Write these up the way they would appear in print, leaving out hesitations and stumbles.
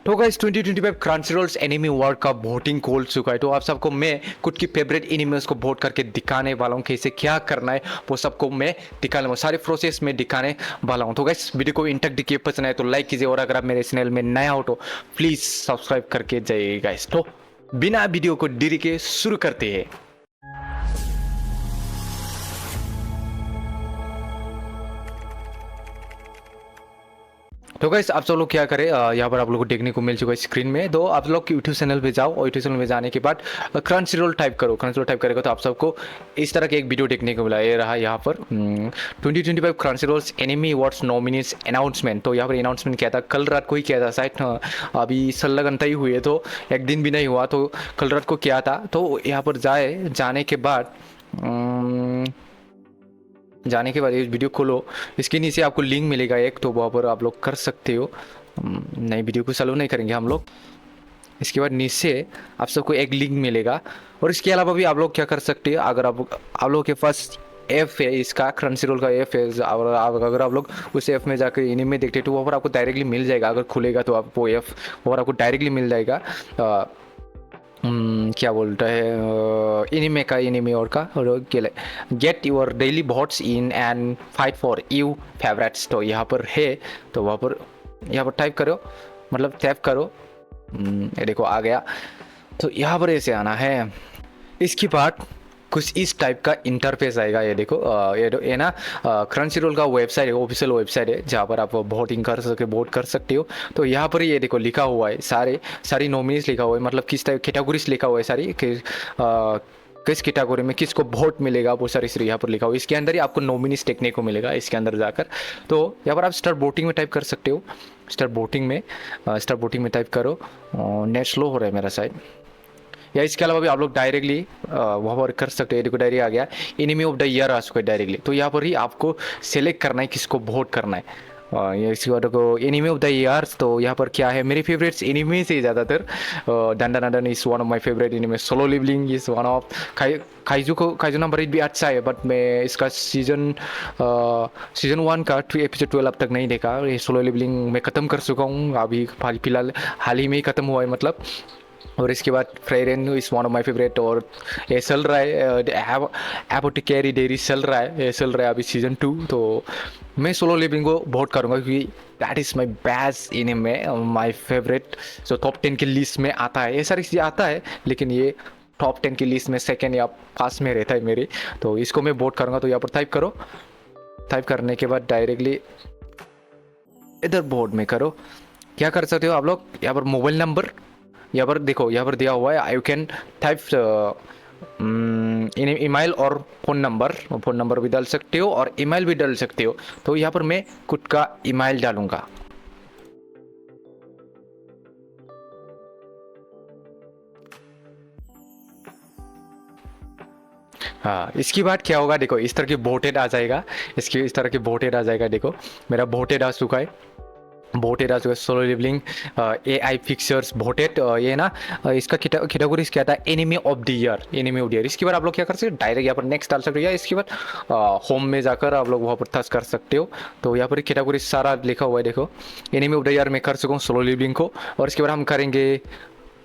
तो guys 2025 क्रंचीरोल्स enemy award का voting खोल चुका है। तो आप सबको मैं खुद की फेवरेट एनिमीज को वोट करके दिखाने वाला हूँ, कैसे क्या करना है वो सबको मैं दिखाने वाला, सारे प्रोसेस में दिखाने वाला हूँ। तो गाइस वीडियो को इन तक देखिए, पसंद आए तो लाइक कीजिए, और अगर आप मेरे चैनल में नया हो तो प्लीज सब्सक्राइब करके जाइए गाइस। तो बिना वीडियो को देरी के शुरू करते हैं। तो गाइस आप सब लोग क्या करें, यहाँ पर आप लोगों को देखने को मिल चुका है स्क्रीन में। तो आप लोग यूट्यूब चैनल पे जाओ, और यूट्यूब चैनल में जाने के बाद क्रंचीरोल टाइप करो। क्रंचीरोल टाइप करेगा तो आप सबको इस तरह के एक वीडियो देखने को मिला। ये रहा यहाँ पर 2025 क्रंचीरोल्स एनिमी अवार्ड्स नॉमिनीज अनाउंसमेंट। तो यहाँ पर अनाउंसमेंट किया था, कल रात को ही किया था शायद। अभी संलग्नता ही हुई है, तो एक दिन भी नहीं हुआ, तो कल रात को किया था। तो यहाँ पर जाने के बाद ये वीडियो खोलो, इसके नीचे आपको लिंक मिलेगा एक, तो वहाँ पर आप लोग कर सकते हो। नई वीडियो को चालू नहीं करेंगे हम लोग। इसके बाद नीचे आप सबको एक लिंक मिलेगा, और इसके अलावा भी आप लोग क्या कर सकते हैं, अगर आप लोगों के पास ऐप है, इसका क्रंचीरोल का ऐप है, अगर आप लोग उस ऐप में जाकर एनिमे देखते तो वहाँ पर आपको डायरेक्टली मिल जाएगा। अगर खुलेगा तो आप वो ऐप वहाँ पर आपको डायरेक्टली मिल जाएगा। क्या बोलता है, एनिमे का, एनिमे और का, और get your daily votes in and fight for you favourites. तो यहाँ पर है, तो वहाँ पर यहाँ पर टाइप करो, मतलब टैप करो। ये देखो आ गया। तो यहाँ पर ऐसे आना है। इसके बाद कुछ इस टाइप का इंटरफेस आएगा। ये देखो, ये ना क्रंचीरोल का वेबसाइट है, ऑफिशियल वेबसाइट है, जहाँ पर आप वोटिंग वोट कर सकते हो। तो यहाँ पर ये देखो लिखा हुआ है, सारी नॉमिनीज लिखा हुआ है, मतलब किस टाइप कैटेगरीज लिखा हुआ है सारी, किस कैटेगरी में किसको वोट मिलेगा वो सारी यहाँ पर लिखा हुआ है। इसके अंदर ही आपको नॉमिनीज देखने को मिलेगा, इसके अंदर जाकर। तो यहाँ पर आप स्टार्ट वोटिंग में टाइप कर सकते हो। स्टार्ट वोटिंग में टाइप करो। नेट स्लो हो रहा है मेरा साइड। या इसके अलावा भी आप लोग डायरेक्टली वहाँ पर कर सकते हैं। देखो डायरेक्ट आ गया, एनिमी ऑफ द ईयर आ चुका है डायरेक्टली। तो यहाँ पर ही आपको सेलेक्ट करना है किसको वोट करना है। ये इसके बाद को एनिमी ऑफ द ईयर्स। तो यहाँ पर क्या है, मेरे फेवरेट्स एनिमी से ज़्यादातर Dandadan is one of my favourite anime. Solo Leveling is one of Kaiju number 8 भी अच्छा है, बट मैं इसका सीजन 1 का एपिसोड 12 अब तक नहीं देखा। ये सोलो लिवलिंग मैं ख़त्म कर चुका हूँ अभी, फिलहाल हाल ही में ही ख़त्म हुआ है मतलब। और इसके बाद Frieren is one of my favourite, और ये चल रहा है एपोथेकेरी डेयरी चल रहा है अभी सीजन 2। तो मैं सोलो लिविंग को वोट करूँगा, क्योंकि that is my best anime, my favourite. जो टॉप 10 की लिस्ट में आता है, ये सारी चीज़ें आता है, लेकिन ये टॉप 10 की लिस्ट में सेकेंड या फर्स्ट में रहता है मेरे। तो इसको मैं वोट करूँगा। तो यहाँ पर टाइप करो, टाइप करने के बाद डायरेक्टली इधर बोर्ड में करो। क्या कर सकते हो आप लोग, यहाँ पर मोबाइल नंबर, यहाँ पर देखो, यहाँ पर दिया हुआ है यू कैन टाइप ईमेल और फ़ोन नंबर भी डाल सकते हो, और ईमेल भी डाल सकते हो। तो यहाँ पर मैं खुद का ईमेल डालूंगा। हाँ, इसकी बात क्या होगा, देखो इस तरह की वोटेड आ जाएगा, इस तरह की वोटेड आ जाएगा। देखो मेरा वोटेड आ चुका है, वोटेड आ चुका है सोलो लिवलिंग AI फिक्सर्स वोटेड। ये ना इसका कैटेगरीज क्या था, एनिमी ऑफ द ईयर। इसके बाद आप लोग क्या कर सकते हो, डायरेक्ट यहाँ पर नेक्स्ट डाल सकते हो, या इसके बाद होम में जाकर आप लोग वहाँ पर टच कर सकते हो। तो यहाँ पर कैटेगरी सारा लिखा हुआ है। देखो एनिमी ऑफ द ईयर में कर चुका हूँ सोलो लिवलिंग को। और इसके बाद हम करेंगे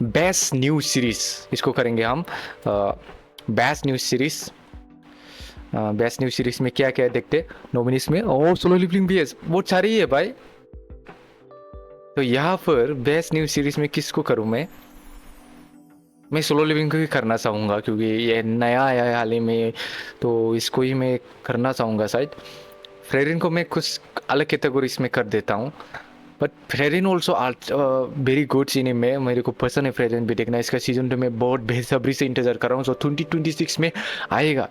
बेस्ट न्यू सीरीज, इसको करेंगे हम best new series. Best new series में क्या क्या है देखते नॉमिनीज में। ओ सोलो लिवलिंग भी है, बहुत सारी है भाई। तो यहाँ पर बेस्ट न्यू सीरीज में किसको करूँ मैं सोलो लिविंग को ही करना चाहूँगा, क्योंकि ये नया आया है हाल ही में, तो इसको ही मैं करना चाहूँगा शायद। फ्रेरिन को मैं कुछ अलग कैटेगरीज में कर देता हूँ, but Frieren also very good scene में, मेरे को पसंद है फ्रेरिन भी देखना। इसका सीजन 2 में बहुत बेसब्री से इंतज़ार कर रहा हूँ, सो 2026 में आएगा।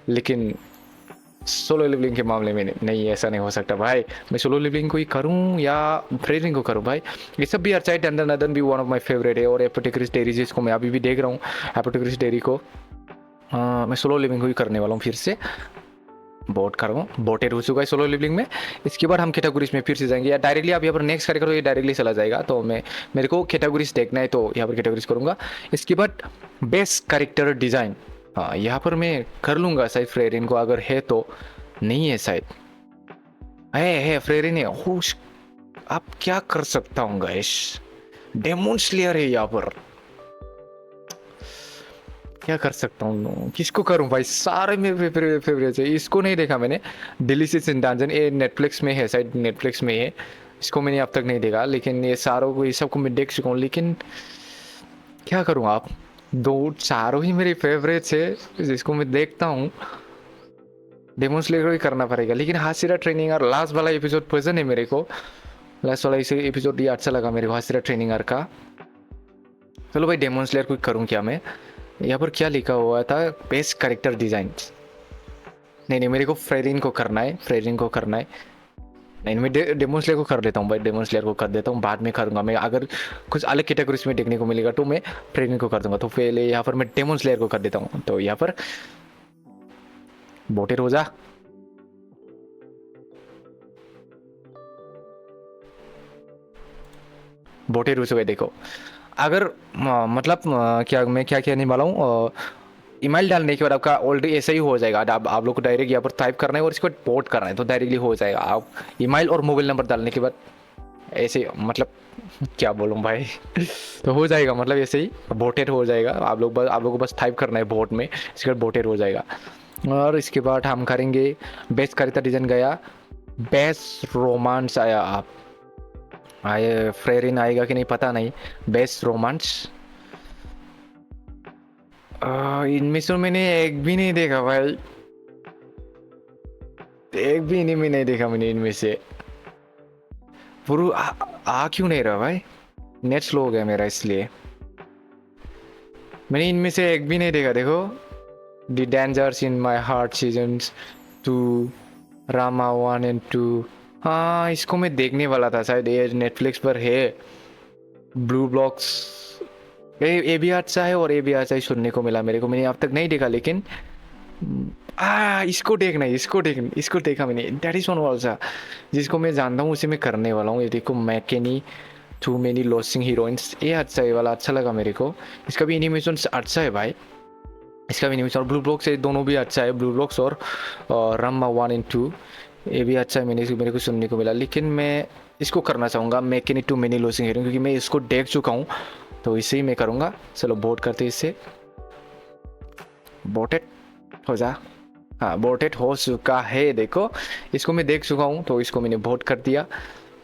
लेकिन सोलो लिवलिंग के मामले में नहीं, ऐसा नहीं हो सकता भाई। मैं सोलो लिवलिंग को ही करूं या फ्रेरिन को करूं भाई, ये सब भी अच्छा है। डंडन भी वन ऑफ माय फेवरेट है, और एपोथेकेरिस डेयरी जिसको मैं अभी भी देख रहा हूँ, एपोथेकेरिस डेयरी को मैं सोलो लिवलिंग को ही करने वाला हूँ। फिर से वोट करूँ, वोटेड हो चुका है सोलो लिवलिंग में। इसके बाद हम कैटेगरीज में फिर से जाएंगे, या डायरेक्टली आप यहाँ पर नेक्स्ट करेंगे तो ये डायरेक्टली चला जाएगा। तो मेरे को कैटेगरीज देखना है, तो यहाँ पर कैटेगरीज करूँगा। इसके बाद बेस्ट कैरेक्टर डिज़ाइन, हाँ यहाँ पर मैं कर लूँगा शायद फ्रेरिन को, अगर है तो। नहीं है शायद, है फ्रेरिन है। अब क्या कर सकता हूँ गाइस, डेमन स्लेयर है यहाँ पर। क्या कर सकता हूँ, किसको करूँ भाई, सारे मेरे फेवरेट है। इसको नहीं देखा मैंने, डिलीशियस इन डंजन, ये नेटफ्लिक्स में है शायद, नेटफ्लिक्स में है। इसको मैंने अब तक नहीं देखा, लेकिन ये सारों को, ये सबको मैं देख चुका हूँ। लेकिन क्या करूँ आप, दो चारों ही मेरे फेवरेट्स है जिसको मैं देखता हूँ। डेमन स्लेयर ही करना पड़ेगा। लेकिन हासिरा ट्रेनिंग और लास्ट वाला एपिसोड पसंद है मेरे को। लास्ट वाला इसे एपिसोड ये अच्छा लगा मेरे को, हासिरा ट्रेनिंग का। चलो भाई डेमन स्लेयर को करूँ क्या मैं। यहाँ पर क्या लिखा हुआ था, बेस्ट कैरेक्टर डिजाइन। नहीं नहीं, मेरे को फ्रेरिन को करना है, फ्रेरिन को करना है। नहीं मैं डेमन स्लेयर को कर देता हूँ भाई, डेमन स्लेयर को कर देता हूँ, बाद में करूँगा मैं। अगर कुछ अलग कैटेगरीज में देखने को मिलेगा तो मैं फ्रेरिन को कर दूंगा। तो पहले यहाँ पर मैं डेमन स्लेयर को कर देता हूँ। तो यहाँ पर बोटे रोजा, बोटे रूसो है देखो। अगर मतलब क्या मैं क्या कहने वाला हूँ, ईमेल डालने के बाद आपका ऑलरेडी ऐसा ही हो जाएगा। आप लोग को डायरेक्ट यहाँ पर टाइप करना है और इसको पोर्ट करना है, तो डायरेक्टली हो जाएगा। आप ईमेल और मोबाइल नंबर डालने के बाद ऐसे, मतलब क्या बोलूँ भाई तो हो जाएगा, मतलब ऐसे ही वोटेड हो जाएगा। आप लोग को बस टाइप करना है वोट में, इसके बाद वोटेड हो जाएगा। और इसके बाद हम करेंगे बेस्ट करेक्टर डिजाइन गया, बेस्ट रोमांस आया। आप आए फ्रेरिन आएगा कि नहीं पता नहीं। बेस्ट रोमांस, इनमें से मैंने एक भी नहीं देखा भाई, एक भी इन्हीं में नहीं देखा मैंने इनमें से। पूरा आ क्यों नहीं रहा भाई, नेट स्लो हो गया मेरा इसलिए। मैंने इनमें से एक भी नहीं देखा। देखो, the dangers in my heart season 2, Rama 1 and 2। हाँ इसको मैं देखने वाला था शायद, ये नेटफ्लिक्स पर है। ब्लू ब्लॉक्स, ये भी अच्छा है और ये भी अच्छा ही सुनने को मिला मेरे को। मैंने अब तक नहीं देखा, लेकिन इसको देखना है, इसको देखा मैंने। दैट इज वन ऑल्सो जिसको मैं जानता हूँ, उसे मैं करने वाला हूँ। ये देखो, Makeine too many losing heroines, ये अच्छा है वाला, अच्छा लगा मेरे को। इसका भी एनिमेशन अच्छा है भाई, इसका भी एनिमेशन। और ब्लू ब्लॉक्स ये दोनों भी अच्छा है, ब्लू ब्लॉक्स और रम्मा 1 एंड 2 ये भी अच्छा है। मेरे को सुनने को मिला। लेकिन मैं इसको करना चाहूँगा, Makeine too many losing heroine, क्योंकि मैं इसको देख चुका हूँ, तो इसे ही मैं करूँगा। चलो वोट करते इससे, वोटेड हो जा। हाँ वोटेड हो चुका है, देखो इसको मैं देख चुका हूँ, तो इसको मैंने वोट कर दिया,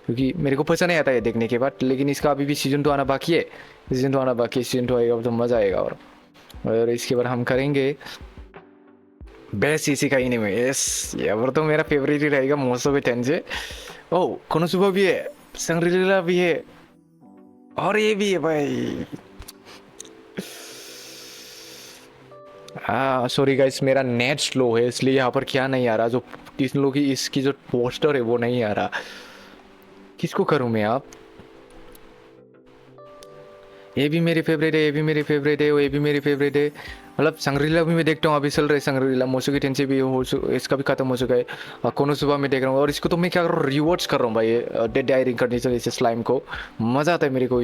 क्योंकि मेरे को पसंद नहीं आता है देखने के बाद। लेकिन इसका अभी भी सीजन 2 आना बाकी है, सीजन 2 आना बाकी है। सीजन 2 आएगा तो मज़ा आएगा। और इसके बाद हम करेंगे बेस्ट इसी का एनीमे। यस, ये तो मेरा फेवरेट ही रहेगा, मोसोबे टेंजे। ओह कोनोसुबा भी है, संग्रीला भी है, और ये भी है भाई। हाँ सॉरी गाइस, मेरा नेट स्लो है इसलिए यहाँ पर क्या नहीं आ रहा, जो इस लोग की इसकी जो पोस्टर है वो नहीं आ रहा। किसको करूँ मैं आप, ये भी मेरी फेवरेट है, ये भी मेरी फेवरेट है, ये भी मेरी फेवरेट है। मतलब संग्रीला भी मैं देखता हूँ, अभी चल रहा है संग्रीला। मोसुकी टेंसे भी इसका भी खत्म हो चुका है। कोनोसुबा में देख रहा हूँ, और इसको तो मैं क्या कर रहा हूँ, रिवॉर्ड्स कर रहा हूँ भाई, डेड डाई रिकॉर्डिनेशन इस स्लाइम को। मज़ा आता है मेरे को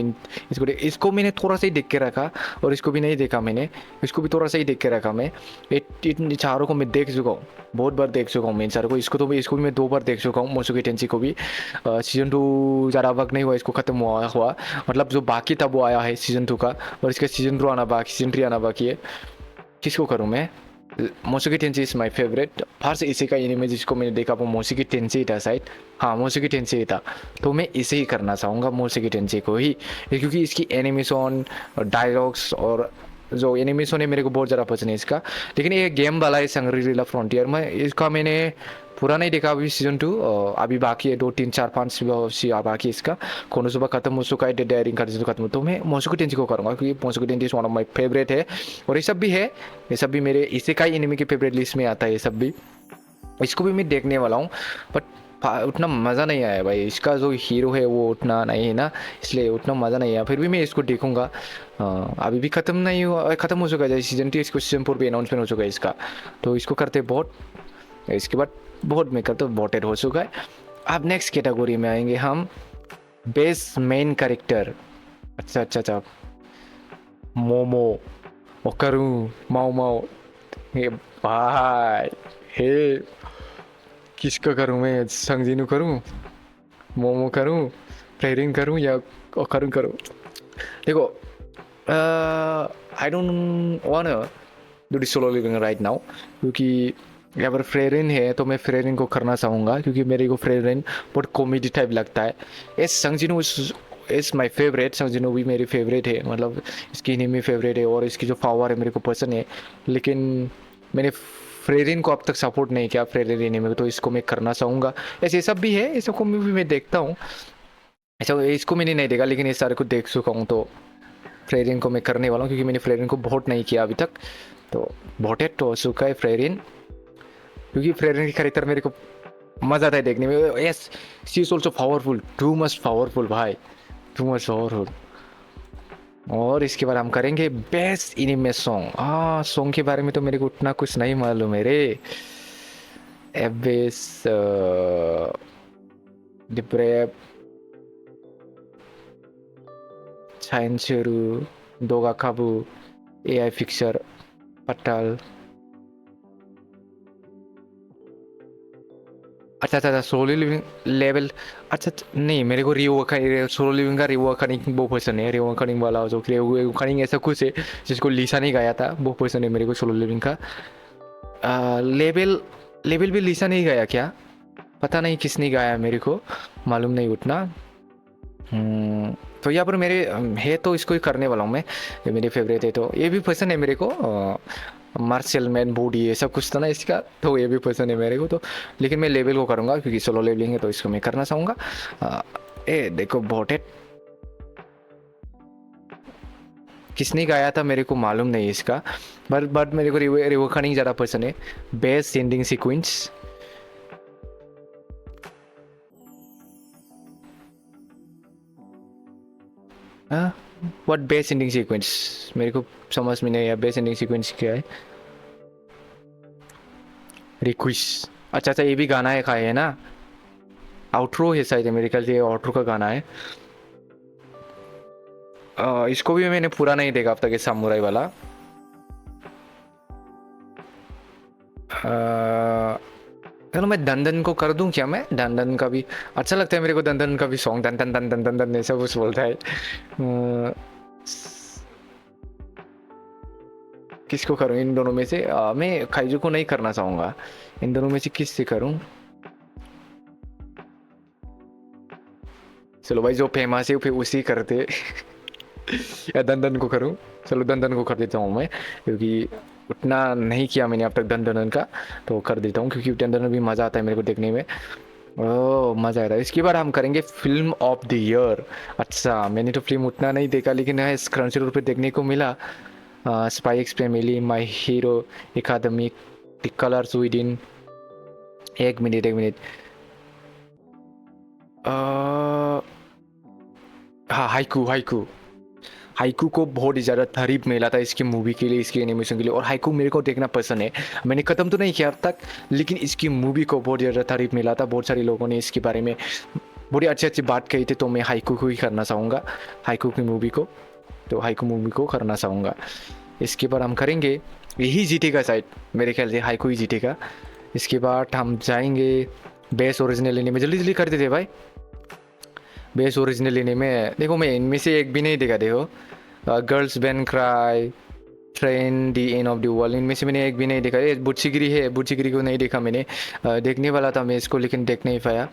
इसको मैंने थोड़ा सा ही देख के रखा, और इसको भी नहीं देखा मैंने, इसको भी थोड़ा सा ही देख के रखा मैं। इन चारों को मैं देख चुका हूँ, बहुत बार देख चुका हूँ मैं इन चारों को। इसको भी मैं 2 बार देख चुका हूँ, मोसुकी टेंसी को भी। सीजन 2 ज़्यादा वक्त नहीं हुआ इसको ख़त्म हुआ, मतलब जो बाकी था वो आया है सीजन 2 का, और इसका सीजन 2 आना बाकी, सीजन 3 आना बाकी है। किसको करूँ मैं, Mushoku Tensei is my favourite. First इसी का एनीमे जिसको मैंने देखा वो मोसुकी टेंसी ही था शायद। हाँ मोसुकी टेंसी ही था, तो मैं इसे ही करना चाहूँगा, मोसुकी टेंसी को ही, क्योंकि इसकी एनिमेशन, डायलॉग्स और जो एनिमेशन है मेरे को बहुत ज़्यादा पसंद है इसका। लेकिन ये गेम वाला है संग्रीला फ्रंटियर में, इसका मैंने पूरा नहीं देखा अभी सीजन 2, अभी बाकी है 2 3 4 5 बाकी इसका। कोनोसुबा खत्म हो चुका है, डेड डायरी का खत्म, तो मैं मोसुकी टेंसी को करूँगा, क्योंकि Mushoku Tensei one of my favourite है। और ये सब भी है, ये सब भी मेरे इसे का ही एनिमे के फेवरेट लिस्ट में आता है ये सब भी। इसको भी मैं देखने वाला हूँ, बट उतना मज़ा नहीं आया भाई। इसका जो हीरो है वो उतना नहीं है ना, इसलिए उतना मज़ा नहीं आया। फिर भी मैं इसको देखूंगा। अभी भी ख़त्म नहीं हुआ, ख़त्म हो चुका है सीजन 2, इसको सीजन 4 भी अनाउंसमेंट हो चुका है इसका, तो इसको करते बहुत। इसके बाद बहुत में करते वोटेड हो चुका है। अब नेक्स्ट कैटेगरी में आएंगे हम, बेस्ट मेन कैरेक्टर। अच्छा, मोमो, ओकरू, माओ माओ। हे भाई, हे किसका करूँ मैं, संजीनू करूँ, मोमो करूँ, फ्रेरिंग करूँ, या ओकरू करूँ। देखो, I don't want do the solo living right now, क्योंकि यहाँ पर फ्रेरिन है तो मैं फ्रेरिन को करना चाहूँगा, क्योंकि मेरे को फ्रेरिन बहुत कॉमेडी टाइप लगता है। एस संगजिनो इज माई फेवरेट, संगजिनो भी मेरी फेवरेट है, मतलब इसकी एनिमी फेवरेट है और इसकी जो पावर है मेरे को पसंद है, लेकिन मैंने फ्रेरिन को अब तक सपोर्ट नहीं किया फ्रेरिन एनिमी को, तो इसको मैं करना चाहूँगा। ऐसे ये सब भी है, ये सब को भी मैं देखता हूँ, ऐसा इसको मैंने नहीं देखा लेकिन इस सारे को देख चुका हूँ, तो फ्रेरिन को मैं करने वाला हूँ, क्योंकि मैंने फ्रेरिन को वोट नहीं किया अभी तक, तो वोटेड हो चुका है फ्रेरिन, क्योंकि फ्रेरिन की खरीदर मेरे को मज़ा आता है देखने में। Yes, she is also powerful, too much powerful भाई, टू मच पावरफुल। और इसके बाद हम करेंगे बेस्ट एनिमे सॉन्ग। सॉन्ग के बारे में तो मेरे को उतना कुछ नहीं मालूम है रे। एबिस, डिप्रेप, चाइनचेरू, दोगा काबू, एआई फिक्सर, पटाल। अच्छा अच्छा अच्छा, सोलो लिविंग लेवल। अच्छा नहीं, मेरे को सोलो लिविंग का रिवो कनिंग वो पसंद है, रिवो कनिंग वाला जो रिवो कनिंग ऐसा कुछ है जिसको लीसा ने गाया था, वो पसंद है मेरे को सोलो लिविंग का। लेवल लेवल भी लीसा नहीं गाया क्या? पता नहीं किसने गाया, मेरे को मालूम नहीं उतना। तो यहाँ पर मेरे है तो इसको ही करने वाला हूँ मैं, ये मेरी फेवरेट है, तो ये भी पसंद है मेरे को। मार्शल मैन बॉडी ऐसा कुछ था ना इसका, तो ये भी पसंद है मेरे को, तो लेकिन मैं लेवल को करूँगा क्योंकि सोलो लेवलिंग है, तो इसको मैं करना चाहूँगा। ए देखो बोटेड किसने गाया था मेरे को मालूम नहीं इसका, बट मेरे को रिवो कनिंग ज़्यादा पसंद है। Best ending sequence, what best ending sequence, मेरे को समझ में नहीं आया बेस्ट एंडिंग सीक्वेंस क्या है। रिक्वेस्ट, अच्छा अच्छा, ये भी गाना है खाए है ना, आउट्रो है शायद, मेरे ख्याल से आउट्रो का गाना है। इसको भी मैंने पूरा नहीं देखा अब तक, ये सामुराई वाला। चलो मैं दंदन को कर दूं क्या? मैं दंदन का भी अच्छा लगता है मेरे को, दंदन का भी सॉन्ग, दन दन दन दन दन दन ऐसा कुछ बोलता है। किसको करूं इन दोनों में से? मैं काइजू को नहीं करना चाहूंगा, इन दोनों में से किस से करूं? चलो भाई जो फेमस है फिर उसी करते। या दंदन को करूं? चलो दंदन को कर देता हूँ मैं, क्योंकि उतना नहीं किया मैंने अब तक दंदन का, तो कर देता हूँ, क्योंकि दंदन भी मज़ा आता है मेरे को देखने में। ओह मज़ा आ रहा है। इसके बाद हम करेंगे फिल्म ऑफ द ईयर। अच्छा मैंने तो फिल्म उतना नहीं देखा, लेकिन इस क्रंचरोल पे देखने को मिला। Spy x family, my hero academic, the colours with in. एक मिनट एक मिनट, हाँ हाइकू हाइकू, हाइकू को बहुत ही ज़्यादा तारीफ मिला था इसकी मूवी के लिए, इसकी एनिमेशन के लिए, और हाइकू मेरे को देखना पसंद है। मैंने ख़त्म तो नहीं किया अब तक, लेकिन इसकी मूवी को बहुत ज़्यादा तारीफ मिला था, बहुत सारे लोगों ने इसके बारे में बड़ी अच्छी अच्छी बात कही थी, तो मैं हाइकू को ही करना चाहूँगा, हाइकू की मूवी को, तो हाइकू मूवी को करना चाहूँगा। इसके बाद हम करेंगे, यही जीतेगा शायद, मेरे ख्याल से हाइकू ही जीतेगा। इसके बाद हम जाएंगे बेस्ट ओरिजिनल एनिमे, जल्दी जल्दी कर देते भाई। बेस्ट ओरिजिनल एनिमे देखो, मैं इनमें से एक भी नहीं देखा, देखो girls ban cry, train the end of the world, इनमें से मैंने एक भी नहीं देखा। ये बुच्चीगिरी है, बुच्चीगिरी को नहीं देखा मैंने, देखने वाला था मैं इसको, लेकिन देख नहीं पाया।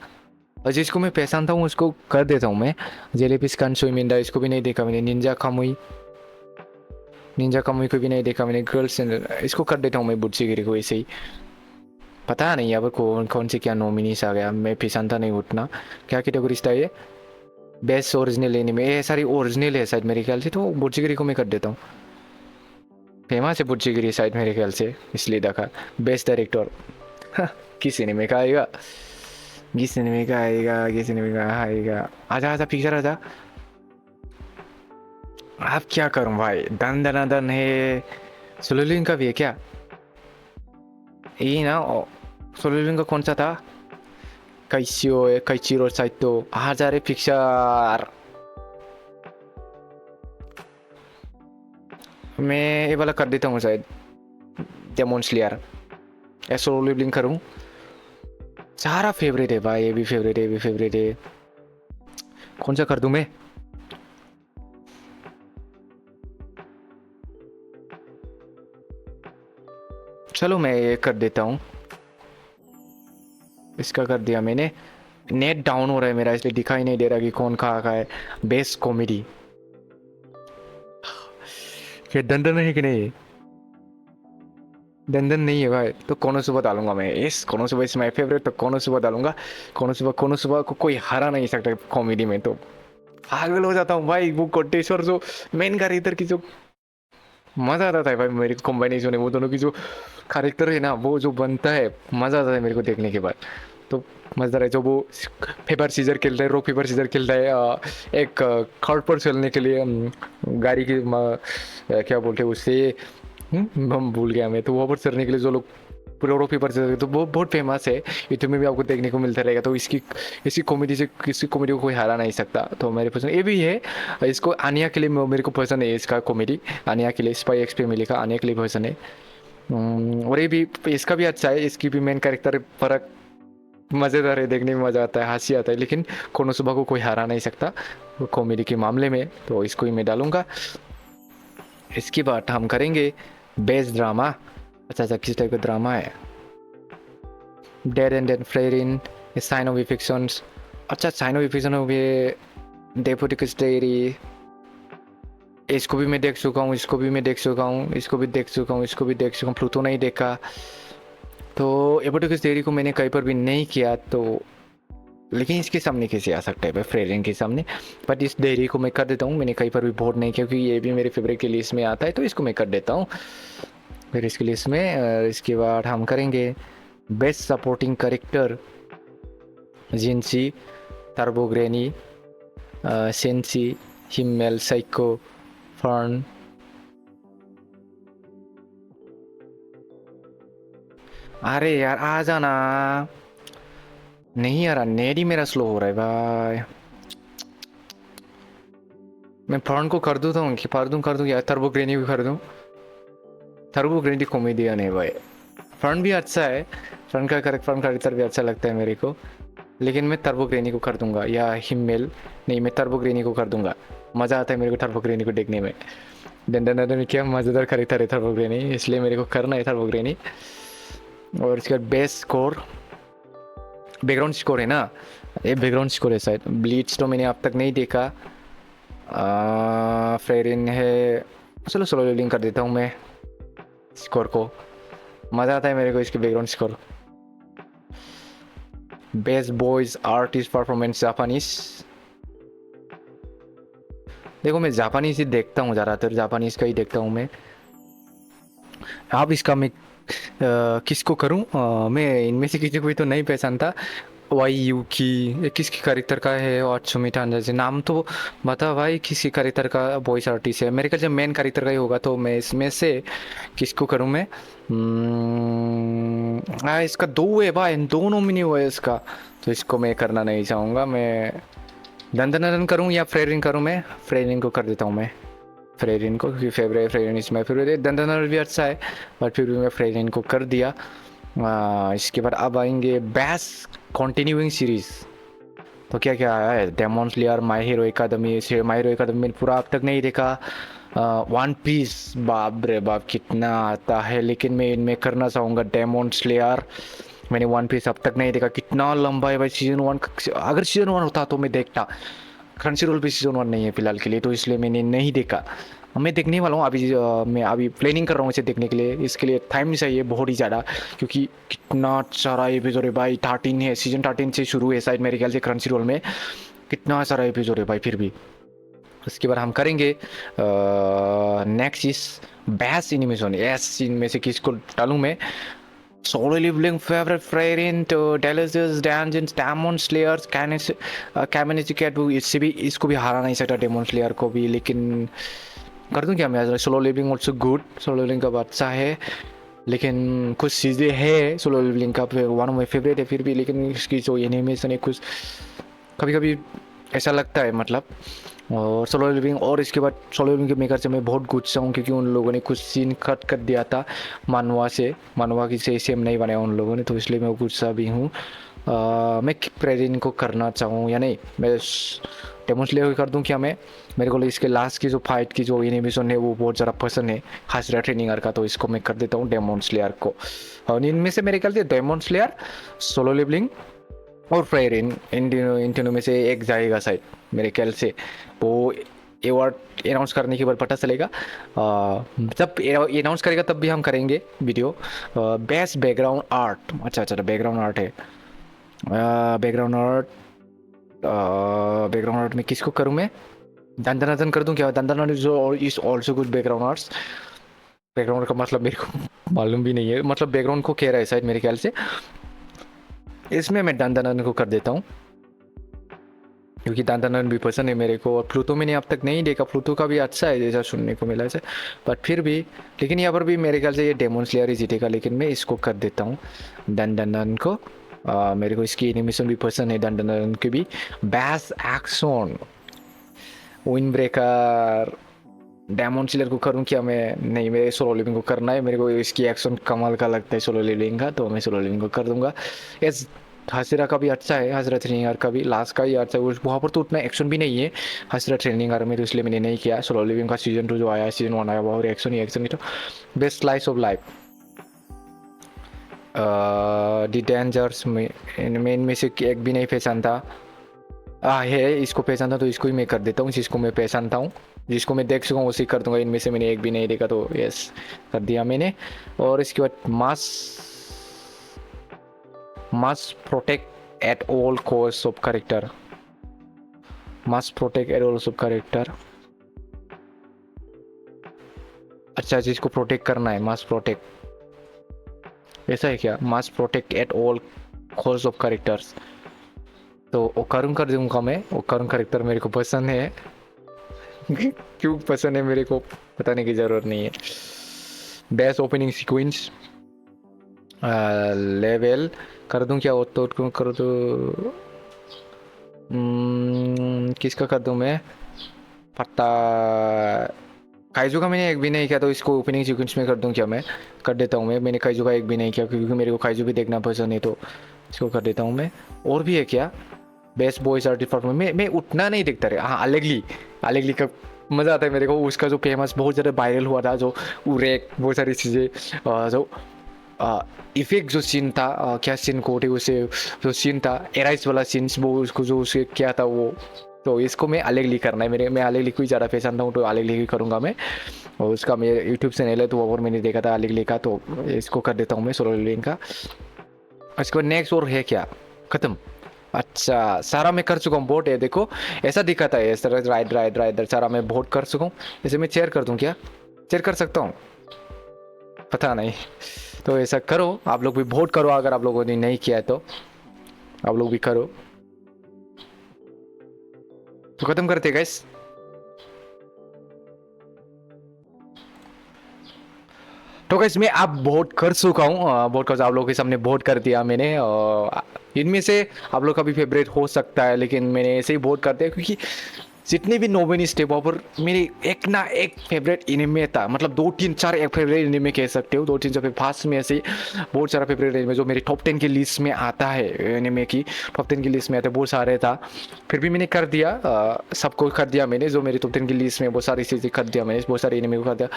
और जिसको मैं पहचानता हूँ उसको कर देता हूँ मैं। जेलेपिस कांसोई मिंडा, इसको भी नहीं देखा मैंने। निंजा कामुई, निंजा कामुई को भी नहीं देखा मैंने। गर्ल्स, इसको कर देता हूँ मैं बुच्चीगिरी को ऐसे ही। पता नहीं अब कौन कौन से क्या नॉमिनीस आ गया, मैं पहचानता नहीं उतना। क्या कैटेगरीज था ये? बेस्ट ओरिजिनल एनिमे, ये सारी ओरिजिनल है शायद मेरे ख्याल से, तो बुच्चीगिरी को मैं कर देता हूँ। फेमस है बुच्चीगिरी शायद मेरे ख्याल से, इसलिए देखा। बेस्ट डायरेक्टर, किस एनिमे का आएगा? किस एनिमे का आएगा? किस एनिमे का आएगा? आजा आजा पिक्चर आजा। अब क्या करूं भाई, दन दन दन है, सोलोलिंग का भी है क्या? ये ना सोलोलिंग का कौन सा था? कैसियो है, कैचिरो साइतो, आजा रे पिक्चर। मैं ये वाला कर देता हूँ शायद, डेमन स्लेयर। या सोलो लिविंग करूँ? सारा फेवरेट है भाई, ये भी फेवरेट है, ये भी फेवरेट है। कौन सा कर दूं मैं? चलो मैं ये कर देता हूँ, इसका कर दिया मैंने। नेट डाउन हो रहा है मेरा, इसलिए दिखाई नहीं दे रहा कि कौन कहाँ का है। बेस्ट कॉमेडी, ये दंदन है कि नहीं? दंदन नहीं है भाई, तो कोनोसुबा डालूंगा मैं। इस कोनोसुबा इज माय फेवरेट, तो कोनोसुबा डालूंगा। कोनोसुबा को कोई हरा नहीं सकता कॉमेडी में, तो पागल हो जाता हूँ भाई। वो कोटेश्वर जो मेन कैरेक्टर की जो मजा आता था भाई, मेरे को कॉम्बिनेशन है वो दोनों की जो कैरेक्टर है ना, वो जो बनता है मजा आता है मेरे को देखने के बाद। तो मजेदार है जो वो पेपर सीजर खेलता है, रो पेपर सीजर खेलता है, एक कार्ड पर चलने के लिए गाड़ी की क्या बोलते हैं उससे, हम भूल गया मैं। तो वहाँ पर चढ़ने के लिए जो लोग पूरा रो पेपर चलते तो वो बहुत फेमस है, यूट्यूब में भी आपको देखने को मिलता रहेगा। तो इसकी कॉमेडी से किसी कॉमेडी को कोई हरा नहीं सकता, तो मेरे पसंद ये भी है। इसको आनिया के लिए मेरे को पसंद है इसका कॉमेडी। आनिया के लिए स्पाई एक्स पे मिलेगा, आनिया के लिए पसंद है। और ये भी इसका भी अच्छा है, इसकी भी मेन कैरेक्टर फर्क मज़ेदार है, देखने में मज़ा आता है, हंसी आता है। लेकिन कोनोसुबा को कोई हरा नहीं सकता कॉमेडी के मामले में, तो इसको ही मैं डालूंगा। इसकी बात हम करेंगे बेस्ट ड्रामा। अच्छा, किस टाइप का ड्रामा है? Dead and dead Frieren, sign of affections. अच्छा, साइन ऑफ इफिक्शन हो गए, डेपोटिकस डायरी, इसको भी मैं देख चुका हूँ, इसको भी मैं देख चुका हूँ, इसको भी देख चुका हूँ, इसको भी देख चुका हूँ। प्लूटो नहीं देखा, तो एपोटिकस डायरी को मैंने कहीं पर भी नहीं किया, तो लेकिन इसके सामने कैसे आ सकता है भाई, फ्रेरिन के सामने। बट इस डायरी को मैं कर देता हूँ, मैंने कहीं पर भी वोट नहीं किया, क्योंकि ये भी मेरे फेवरेट की लिस्ट में आता है, तो इसको मैं कर देता हूँ फिर इसकी लिस्ट में। इसके बाद हम करेंगे best supporting character. Jinshi, Turbo Granny, sensei, Himmel, Seiko, Fern. अरे यार आ जाना, नहीं यार नेट ही मेरा स्लो हो रहा है भाई। मैं फर्न को कर दूँ तो कर दूँ या टर्बोग्रेनी भी कर दूँ? टर्बोग्रेनी कॉमेडियन है भाई, फर्न भी अच्छा है, फर्न का कैरेक्टर भी अच्छा लगता है मेरे को। लेकिन मैं टर्बोग्रेनी को कर दूंगा, या हिमेल, नहीं मैं टर्बोग्रेनी को कर दूंगा। मज़ा आता है मेरे को टर्बोग्रेनी को देखने में। डंडन में क्या मज़ेदार कैरेक्टर है टर्बोग्रेनी, इसलिए मेरे को करना है टर्बोग्रेनी। और इसके बाद बेस्ट स्कोर, बैकग्राउंड स्कोर है ना, ये बैकग्राउंड स्कोर है शायद। ब्लीच तो मैंने अब तक नहीं देखा। फ्रेरिन है, चलो स्लो लोडिंग कर देता हूँ मैं स्कोर को, मज़ा आता है मेरे को इसके background score. Best boys artist performance Japanese, देखो मैं जापानीज ही देखता हूँ ज़्यादातर, जापानीज का ही देखता हूँ मैं। अब इसका मैं किसको करूँ? मैं इनमें से किसी को भी तो नहीं पहचानता। वाई यू की, ये किसकी कैरेक्टर का है? और सुमिता अंदाजे, नाम तो बता भाई, किसी कैरेक्टर का वॉइस आर्टिस्ट है मेरे ख्याल से, मेन कैरेक्टर का ही होगा। तो मैं इसमें से किसको करूँ मैं? इसका दो है भाई, दो नॉमिनी हुआ है इसका, तो इसको मैं करना नहीं चाहूँगा। मैं दंदन करूँ या फ्रेरिन करूँ? मैं फ्रेरिन को कर देता हूँ मैं, फ्रेरिन को, क्योंकि फेवरेट फ्रेरिन इज माय फेवरेट। दंदन भी अच्छा है, बट फिर भी मैं फ्रेरिन को कर दिया। इसके बाद अब आएंगे बेस्ट कॉन्टिन्यूइंग सीरीज। तो क्या क्या आया है? Demon Slayer, My Hero Academy. My Hero Academy मैंने पूरा अब तक नहीं देखा। वन पीस, बाप रे बाप कितना आता है, लेकिन मैं इनमें करना चाहूँगा डेमन स्लेयर। मैंने वन पीस अब तक नहीं देखा, कितना लंबा है भाई सीजन वन। अगर सीजन वन होता तो मैं देखता, क्रंचीरोल पे सीजन वन नहीं है फिलहाल के लिए, तो इसलिए मैंने नहीं देखा। मैं देखने वाला हूँ अभी, मैं अभी प्लानिंग कर रहा हूँ इसे देखने के लिए। इसके लिए टाइम चाहिए बहुत ही ज़्यादा, क्योंकि कितना सारा एपिसोड है भाई। 13 है, सीजन 13 से शुरू है शायद मेरे ख्याल से क्रंचीरोल में, कितना सारा एपिसोड है भाई। फिर भी उसके बाद हम करेंगे नेक्स्ट इस बेस्ट एनिमेशन। यस, इनमें से किसको डालूँ मैं? Solo Leveling, Favorite Friend, Delicious Dungeons, Demon Slayers, Caminity Cat, इसको भी हरा नहीं सकता डेमन स्लेयर को भी। लेकिन कर दूँ क्या मैं? Solo living also good, solo living का अच्छा है, लेकिन कुछ चीज़ें है सोलो लिविंग का वन ऑफ माई फेवरेट है फिर भी। लेकिन इसकी जो एनिमेशन है कुछ कभी कभी ऐसा लगता है मतलब। और सोलो लिविंग, और इसके बाद सोलो लिविंग के मेकर से मैं बहुत गुस्सा हूँ, क्योंकि उन लोगों ने कुछ सीन कट कर दिया था मानवा से, मानवा की से सेम नहीं बनाया उन लोगों ने, तो इसलिए मैं गुस्सा भी हूँ। मैं प्रेरिन को करना चाहूँ या नहीं, मैं डेमन स्लेयर कर दूँ क्या मैं? मेरे को इसके लास्ट की जो फाइट की जो एनिमेशन है वो बहुत ज़्यादा पसंद है हाजिरा ट्रेनिंगर का, तो इसको मैं कर देता हूँ डेमन स्लेयर को। और इनमें से मेरे ख्याल से डेमन स्लेयर, सोलो लेवलिंग और प्रेरिन इन तीनों में से एक जाएगा शायद मेरे ख्याल से। वो अवार्ड अनाउंस करने के बाद पता चलेगा, जब अनाउंस करेगा तब भी हम करेंगे वीडियो। बेस्ट बैकग्राउंड आर्ट, अच्छा बैकग्राउंड आर्ट है। बैकग्राउंड आर्ट, बैकग्राउंड आर्ट में किसको करूँ मैं? दंदनादन कर दूं क्या? Dandadan is also good background arts. Background का मतलब मेरे को मालूम भी नहीं है, मतलब बैकग्राउंड को कह रहा है शायद मेरे ख्याल से। इसमें मैं दंदनादन को कर देता हूँ क्योंकि दंदनादन भी पसंद है मेरे को। और प्लूतो मैंने अब तक नहीं देखा, प्लूतो का भी अच्छा है जैसा सुनने को मिला है, बट फिर भी, लेकिन यहाँ पर भी मेरे ख्याल से ये डेमन स्लेयर ही जीतेगा, लेकिन मैं इसको कर देता हूँ दंदनादन को। मेरे को इसकी एनिमेशन भी पसंद है दंदनादन की भी। Best action, Wind Breaker, Demon Slayer को करूँ क्या मैं? नहीं, मेरे सोलो लिविंग को करना है, मेरे को इसकी एक्शन कमाल का लगता है सोलो लिविंग का, तो मैं सोलो लिविंग को कर दूंगा। यस, हसीरा का भी अच्छा है, हजरत ट्रेनिंग का भी लास्ट का ही अच्छा है, वहाँ पर तो उतना एक्शन भी नहीं है हसीरा ट्रेनिंग में, तो इसलिए मैंने नहीं किया। सोलो लिविंग का सीजन 2 जो आया, सीजन 1 आया, वहाँ एक्शन ही एक्शन ही। तो best slice of life, the dangers में इनमें से एक भी नहीं पहचानता है, इसको पहचानता तो इसको ही मैं कर देता हूँ, जिसको मैं पहचानता हूँ, जिसको मैं देख सकूँ उसी कर दूंगा। इनमें से मैंने एक भी नहीं देखा, तो यस कर दिया मैंने। और इसके बाद must protect at all cost of character, must protect at all of character. अच्छा, जिसको प्रोटेक्ट करना है, मस्ट प्रोटेक्ट, ऐसा है क्या? Must protect at all cost of characters, तो ओकारुन कर दूंगा मैं। ओकारुन कैरेक्टर मेरे को पसंद है क्यों पसंद है मेरे को बताने की जरूरत नहीं है। बेस्ट ओपनिंग सीक्वेंस लेवल कर दूं क्या? तो कर दो, किसका कर दूं मैं? पता, काइजू का मैंने एक भी नहीं किया, तो इसको ओपनिंग सीक्वेंस में कर दूं क्या मैं? कर देता हूँ मैं, मैंने काइजू का एक भी नहीं किया क्योंकि मेरे को काइजू भी देखना पसंद है, तो इसको कर देता हूँ मैं। और भी है क्या? बेस्ट बॉयज आर्ट परफॉर्मेंस, मैं उतना नहीं देखता रहे। हाँ, अलेगली का मज़ा आता है मेरे को, उसका जो फेमस बहुत ज़्यादा वायरल हुआ था, जो उरेक बहुत सारी चीज़ें, जो इफेक्ट जो सीन था, क्या सीन कोटे उसे जो सीन था एराइस वाला सीन्स, वो उसको जो उसे क्या था वो, तो इसको मैं अलेगली करना है। मैं अलेगली को ही ज़्यादा पहचानता हूँ, तो अलेगली ही करूँगा मैं। और उसका मेरे यूट्यूब चैनल है, तो और मैंने देखा था अलेगली का, तो इसको कर देता हूँ मैं सोलो लिविंग का। इसके बाद नेक्स्ट और है क्या? खत्म। अच्छा, सारा मैं कर चुका हूँ, वोट है देखो, ऐसा दिखाता है, ऐसा राइट सारा मैं वोट कर चुका हूँ। इसे मैं शेयर कर दूँ क्या? शेयर कर सकता हूँ, पता नहीं। तो ऐसा करो, आप लोग भी वोट करो, अगर आप लोगों ने नहीं किया है तो आप लोग भी करो। तो खत्म करते गाइस। तो गाइस मैं आप वोट कर चुका हूँ, वोट कर आप लोगों के सामने वोट कर दिया मैंने। इनमें से आप लोग का भी फेवरेट हो सकता है, लेकिन मैंने ऐसे ही वोट करते हैं क्योंकि जितने भी नॉमिनीज थे वहाँ पर मेरे एक ना एक फेवरेट एनिमे था, मतलब 2 3 4 एक फेवरेट एनिमे कह सकते हो, 2 3 4 फास्ट में ऐसे बहुत सारा फेवरेट एनिमे जो मेरी टॉप 10 की लिस्ट में आता है, एनिमे की टॉप 10 की लिस्ट में आता है, बहुत सारे था। फिर भी मैंने कर दिया, सबको कर दिया मैंने, जो मेरी टॉप 10 की लिस्ट में बहुत सारी चीज़ें कर दिया मैंने, बहुत सारे एनिमे को कर दिया।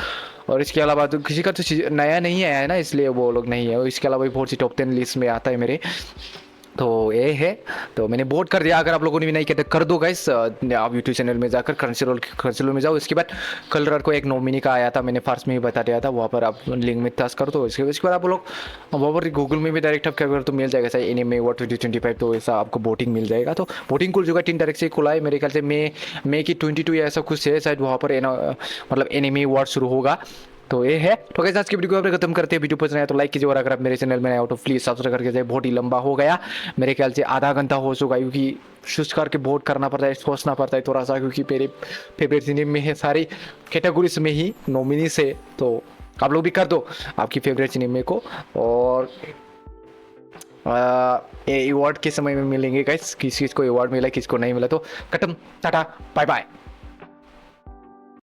और इसके अलावा तो किसी का तो चीज़ नया नहीं आया है ना, इसलिए वो लोग नहीं है। और इसके अलावा भी बहुत सी टॉप 10 लिस्ट में आता है मेरे, तो ये है। तो मैंने वोट कर दिया, अगर आप लोगों ने भी नहीं किया तो कर दो गाइस। आप यूट्यूब चैनल में जाकर क्रंचरोल में जाओ। इसके बाद कल रात को एक नॉमिनी का आया था, मैंने फर्स्ट में ही बता दिया था, वहाँ पर आप लिंक में टच करो। तो इसके बाद आप लोग वहाँ पर गूगल में भी डायरेक्ट आप क्या करो तो मिल जाएगा सही एनिमे अवार्ड 2025, तो ऐसा आपको वोटिंग मिल जाएगा। तो वोटिंग खुल चुका 3 तारीख से खुला है मेरे ख्याल से, मई की 22 या ऐसा कुछ है शायद, वहाँ पर मतलब एनिमे अवार्ड शुरू होगा। तो ये है। तो गाइस आज की वीडियो को खत्म करते हैं। वीडियो पसंद आया तो लाइक कीजिए, और अगर आप मेरे चैनल में आए हो तो प्लीज सब्सक्राइब करके जाए। बहुत ही लंबा हो गया, मेरे ख्याल से आधा घंटा हो चुका है, क्योंकि चूज करके वोट करना पड़ता है, सोचना पड़ता है थोड़ा सा, क्योंकि मेरे फेवरेट सिनेम में है, सारी कैटेगरीज में ही नॉमिनी से। तो आप लोग भी कर दो आपकी फेवरेट सिनेमे को। और ये अवार्ड के समय में मिलेंगे गाइस, किस किस को अवार्ड मिला किसको नहीं मिला। तो खत्म, टाटा बाय बाय।